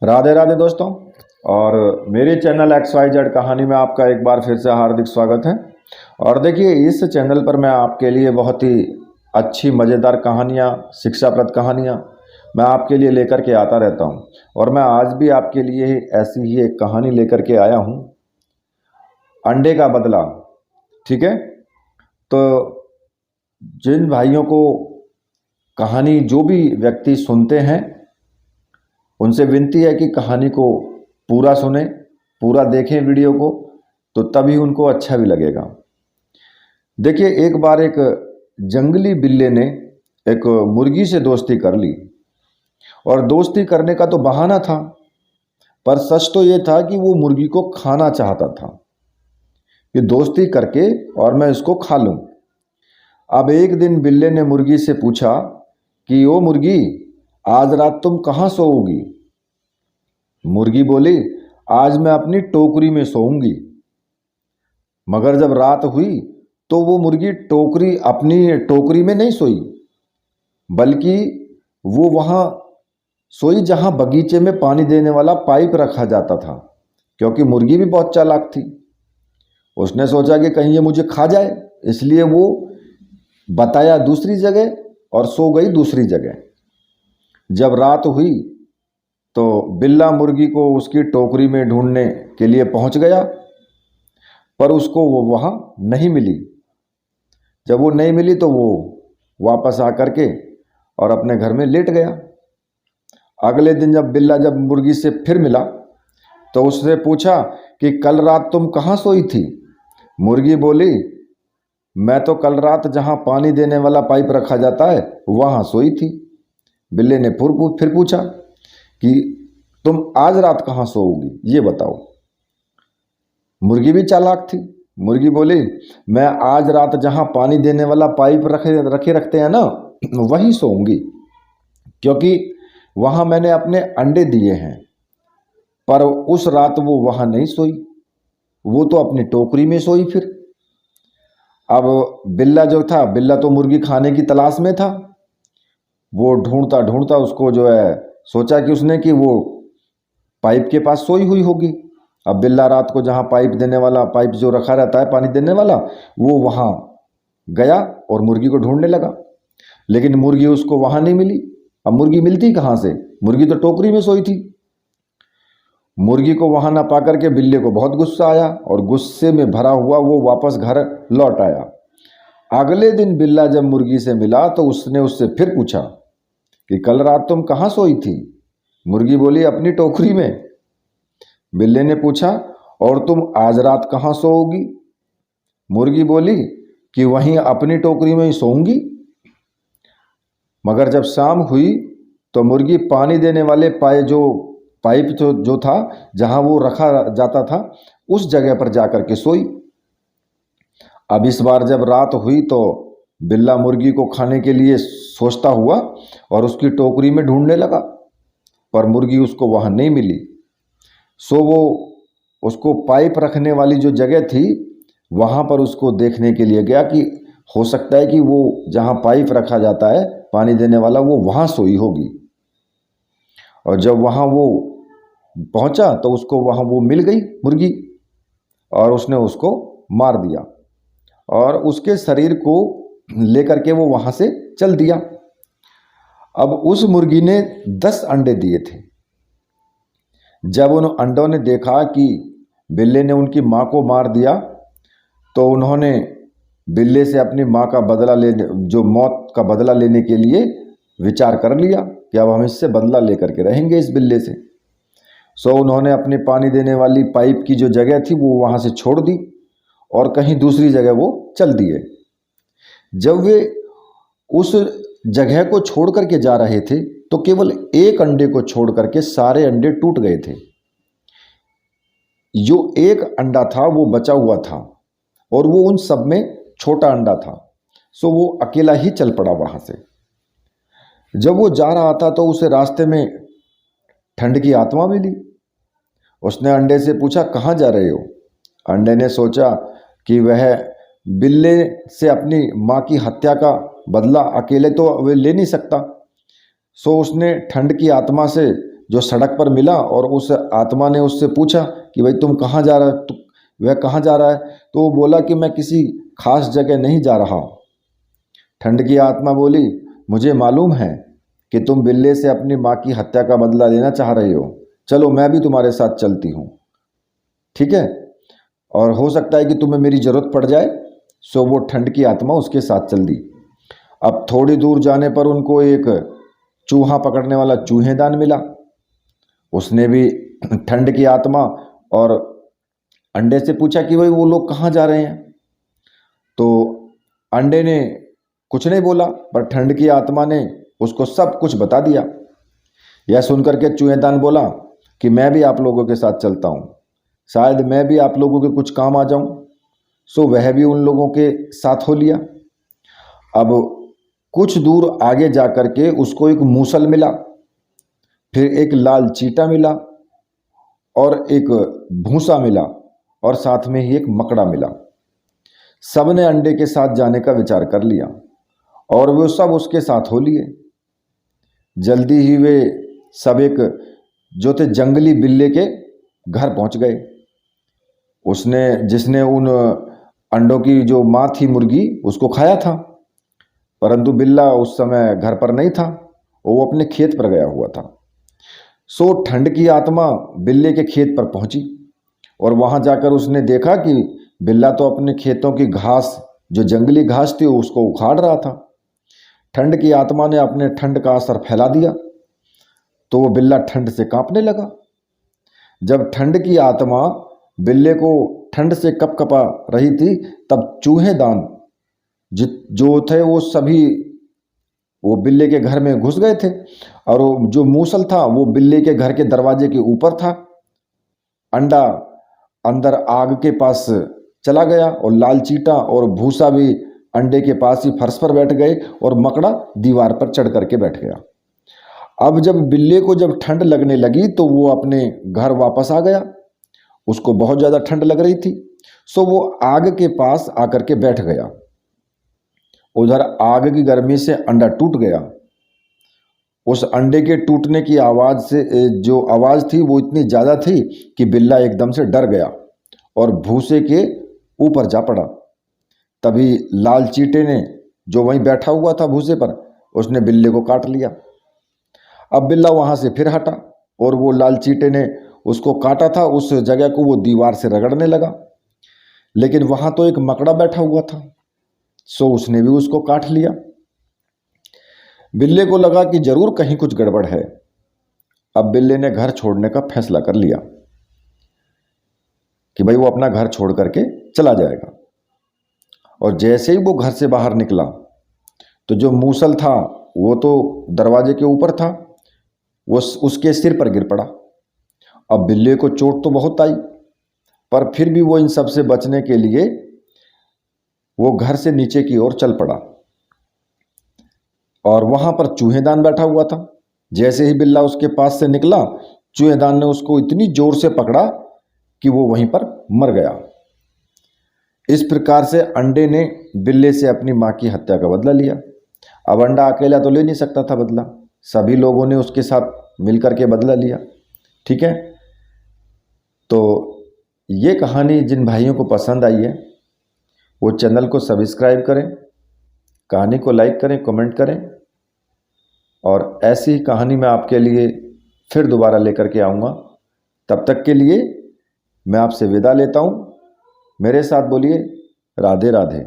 राधे राधे दोस्तों। और मेरे चैनल XYZ कहानी में आपका एक बार फिर से हार्दिक स्वागत है। और देखिए, इस चैनल पर मैं आपके लिए बहुत ही अच्छी मज़ेदार कहानियाँ, शिक्षाप्रद कहानियाँ मैं आपके लिए लेकर के आता रहता हूँ। और मैं आज भी आपके लिए ऐसी ही एक कहानी लेकर के आया हूँ, अंडे का बदला। ठीक है, तो जिन भाइयों को कहानी जो भी व्यक्ति सुनते हैं उनसे विनती है कि कहानी को पूरा सुने, पूरा देखें वीडियो को, तो तभी उनको अच्छा भी लगेगा। देखिए, एक बार एक जंगली बिल्ले ने एक मुर्गी से दोस्ती कर ली। और दोस्ती करने का तो बहाना था, पर सच तो ये था कि वो मुर्गी को खाना चाहता था कि दोस्ती करके और मैं इसको खा लूं। अब एक दिन बिल्ले ने मुर्गी से पूछा कि ओ मुर्गी, आज रात तुम कहाँ सोओगी? मुर्गी बोली, आज मैं अपनी टोकरी में सोऊंगी। मगर जब रात हुई तो वो मुर्गी अपनी टोकरी में नहीं सोई, बल्कि वो वहाँ सोई जहाँ बगीचे में पानी देने वाला पाइप रखा जाता था। क्योंकि मुर्गी भी बहुत चालाक थी, उसने सोचा कि कहीं ये मुझे खा जाए, इसलिए वो बताया दूसरी जगह और सो गई दूसरी जगह। जब रात हुई तो बिल्ला मुर्गी को उसकी टोकरी में ढूंढने के लिए पहुंच गया, पर उसको वो वहाँ नहीं मिली। जब वो नहीं मिली तो वो वापस आकर के और अपने घर में लेट गया। अगले दिन जब बिल्ला मुर्गी से फिर मिला तो उससे पूछा कि कल रात तुम कहाँ सोई थी? मुर्गी बोली, मैं तो कल रात जहाँ पानी देने वाला पाइप रखा जाता है वहाँ सोई थी। बिल्ले ने फिर पूछा कि तुम आज रात कहाँ सोओगी, ये बताओ। मुर्गी भी चालाक थी। मुर्गी बोली, मैं आज रात जहाँ पानी देने वाला पाइप रखे रखते हैं ना, वहीं सोऊंगी, क्योंकि वहाँ मैंने अपने अंडे दिए हैं। पर उस रात वो वहाँ नहीं सोई, वो तो अपनी टोकरी में सोई। फिर अब बिल्ला तो मुर्गी खाने की तलाश में था। वो ढूंढता ढूंढता उसको सोचा कि उसने कि वो पाइप के पास सोई हुई होगी। अब बिल्ला रात को जहाँ पाइप जो रखा रहता है पानी देने वाला, वो वहाँ गया और मुर्गी को ढूंढने लगा। लेकिन मुर्गी उसको वहाँ नहीं मिली। अब मुर्गी मिलती कहाँ से? मुर्गी तो टोकरी में सोई थी। मुर्गी को वहाँ ना पा करके बिल्ले को बहुत गुस्सा आया और गुस्से में भरा हुआ वो वापस घर लौट आया। अगले दिन बिल्ला जब मुर्गी से मिला तो उसने उससे फिर पूछा कि कल रात तुम कहाँ सोई थी? मुर्गी बोली, अपनी टोकरी में। बिल्ले ने पूछा, और तुम आज रात कहाँ सोओगी? मुर्गी बोली कि वहीं अपनी टोकरी में ही सोऊंगी। मगर जब शाम हुई तो मुर्गी पानी देने वाले पाइप जो था जहाँ वो रखा जाता था उस जगह पर जाकर के सोई। अब इस बार जब रात हुई तो बिल्ला मुर्गी को खाने के लिए सोचता हुआ और उसकी टोकरी में ढूंढने लगा, पर मुर्गी उसको वहाँ नहीं मिली। सो वो उसको पाइप रखने वाली जो जगह थी वहाँ पर उसको देखने के लिए गया कि हो सकता है कि वो जहाँ पाइप रखा जाता है पानी देने वाला वो वहाँ सोई होगी। और जब वहाँ वो पहुँचा तो उसको वहाँ वो मिल गई मुर्गी, और उसने उसको मार दिया और उसके शरीर को लेकर के वो वहाँ से चल दिया। अब उस मुर्गी ने 10 अंडे दिए थे। जब उन अंडों ने देखा कि बिल्ले ने उनकी माँ को मार दिया तो उन्होंने बिल्ले से अपनी माँ का मौत का बदला लेने के लिए विचार कर लिया कि अब हम इससे बदला लेकर के रहेंगे इस बिल्ले से। सो उन्होंने अपनी पानी देने वाली पाइप की जो जगह थी वो वहाँ से छोड़ दी और कहीं दूसरी जगह वो चल दिए। जब वे उस जगह को छोड़ करके जा रहे थे तो केवल एक अंडे को छोड़ करके सारे अंडे टूट गए थे। जो एक अंडा था वो बचा हुआ था और वो उन सब में छोटा अंडा था। सो वो अकेला ही चल पड़ा वहां से। जब वो जा रहा था तो उसे रास्ते में ठंड की आत्मा मिली। उसने अंडे से पूछा, कहाँ जा रहे हो? अंडे ने सोचा कि वह बिल्ले से अपनी माँ की हत्या का बदला अकेले तो वे ले नहीं सकता। सो उसने ठंड की आत्मा से जो सड़क पर मिला और उस आत्मा ने उससे पूछा कि भाई तुम कहाँ जा रहा है, वह कहाँ जा रहा है। तो वो बोला कि मैं किसी खास जगह नहीं जा रहा। ठंड की आत्मा बोली, मुझे मालूम है कि तुम बिल्ले से अपनी माँ की हत्या का बदला लेना चाह रही हो, चलो मैं भी तुम्हारे साथ चलती हूँ, ठीक है, और हो सकता है कि तुम्हें मेरी ज़रूरत पड़ जाए। सो वो ठंड की आत्मा उसके साथ चल दी। अब थोड़ी दूर जाने पर उनको एक चूहा पकड़ने वाला चूहेदान मिला। उसने भी ठंड की आत्मा और अंडे से पूछा कि भाई वो लोग कहाँ जा रहे हैं। तो अंडे ने कुछ नहीं बोला, पर ठंड की आत्मा ने उसको सब कुछ बता दिया। यह सुनकर के चूहेदान बोला कि मैं भी आप लोगों के साथ चलता हूँ, शायद मैं भी आप लोगों के कुछ काम आ जाऊँ। सो वह भी उन लोगों के साथ हो लिया। अब कुछ दूर आगे जा कर के उसको एक मूसल मिला, फिर एक लाल चीटा मिला और एक भूसा मिला और साथ में ही एक मकड़ा मिला। सब ने अंडे के साथ जाने का विचार कर लिया और वो सब उसके साथ हो लिए। जल्दी ही वे सब एक जो थे जंगली बिल्ले के घर पहुंच गए। उसने जिसने उन अंडों की जो माँ थी मुर्गी उसको खाया था, परंतु बिल्ला उस समय घर पर नहीं था, वो अपने खेत पर गया हुआ था। सो ठंड की आत्मा बिल्ले के खेत पर पहुंची और वहां जाकर उसने देखा कि बिल्ला तो अपने खेतों की घास, जो जंगली घास थी, उसको उखाड़ रहा था। ठंड की आत्मा ने अपने ठंड का असर फैला दिया तो वो बिल्ला ठंड से कांपने लगा। जब ठंड की आत्मा बिल्ले को ठंड से कपकपा रही थी, तब चूहेदान जो थे वो सभी वो बिल्ले के घर में घुस गए थे और वो जो मूसल था वो बिल्ले के घर के दरवाजे के ऊपर था। अंडा अंदर आग के पास चला गया और लाल चीटा और भूसा भी अंडे के पास ही फर्श पर बैठ गए और मकड़ा दीवार पर चढ़ करके बैठ गया। अब जब बिल्ले को जब ठंड लगने लगी तो वो अपने घर वापस आ गया। उसको बहुत ज़्यादा ठंड लग रही थी, सो वो आग के पास आकर के बैठ गया। उधर आग की गर्मी से अंडा टूट गया। उस अंडे के टूटने की आवाज़ से जो आवाज़ थी वो इतनी ज़्यादा थी कि बिल्ला एकदम से डर गया और भूसे के ऊपर जा पड़ा। तभी लाल चीटे ने, जो वहीं बैठा हुआ था भूसे पर, उसने बिल्ले को काट लिया। अब बिल्ला वहाँ से फिर हटा और वो लाल चीटे ने उसको काटा था उस जगह को वो दीवार से रगड़ने लगा, लेकिन वहाँ तो एक मकड़ा बैठा हुआ था, सो उसने भी उसको काट लिया। बिल्ले को लगा कि जरूर कहीं कुछ गड़बड़ है। अब बिल्ले ने घर छोड़ने का फैसला कर लिया कि भाई वो अपना घर छोड़ करके चला जाएगा। और जैसे ही वो घर से बाहर निकला तो जो मूसल था वो तो दरवाजे के ऊपर था, वो उसके सिर पर गिर पड़ा। अब बिल्ले को चोट तो बहुत आई, पर फिर भी वो इन सब से बचने के लिए वो घर से नीचे की ओर चल पड़ा और वहां पर चूहेदान बैठा हुआ था। जैसे ही बिल्ला उसके पास से निकला, चूहेदान ने उसको इतनी जोर से पकड़ा कि वो वहीं पर मर गया। इस प्रकार से अंडे ने बिल्ले से अपनी माँ की हत्या का बदला लिया। अब अंडा अकेला तो ले नहीं सकता था बदला, सभी लोगों ने उसके साथ मिलकर के बदला लिया, ठीक है। तो ये कहानी जिन भाइयों को पसंद आई है वो चैनल को सब्सक्राइब करें, कहानी को लाइक करें, कमेंट करें, और ऐसी ही कहानी मैं आपके लिए फिर दोबारा लेकर के आऊँगा। तब तक के लिए मैं आपसे विदा लेता हूँ। मेरे साथ बोलिए राधे राधे।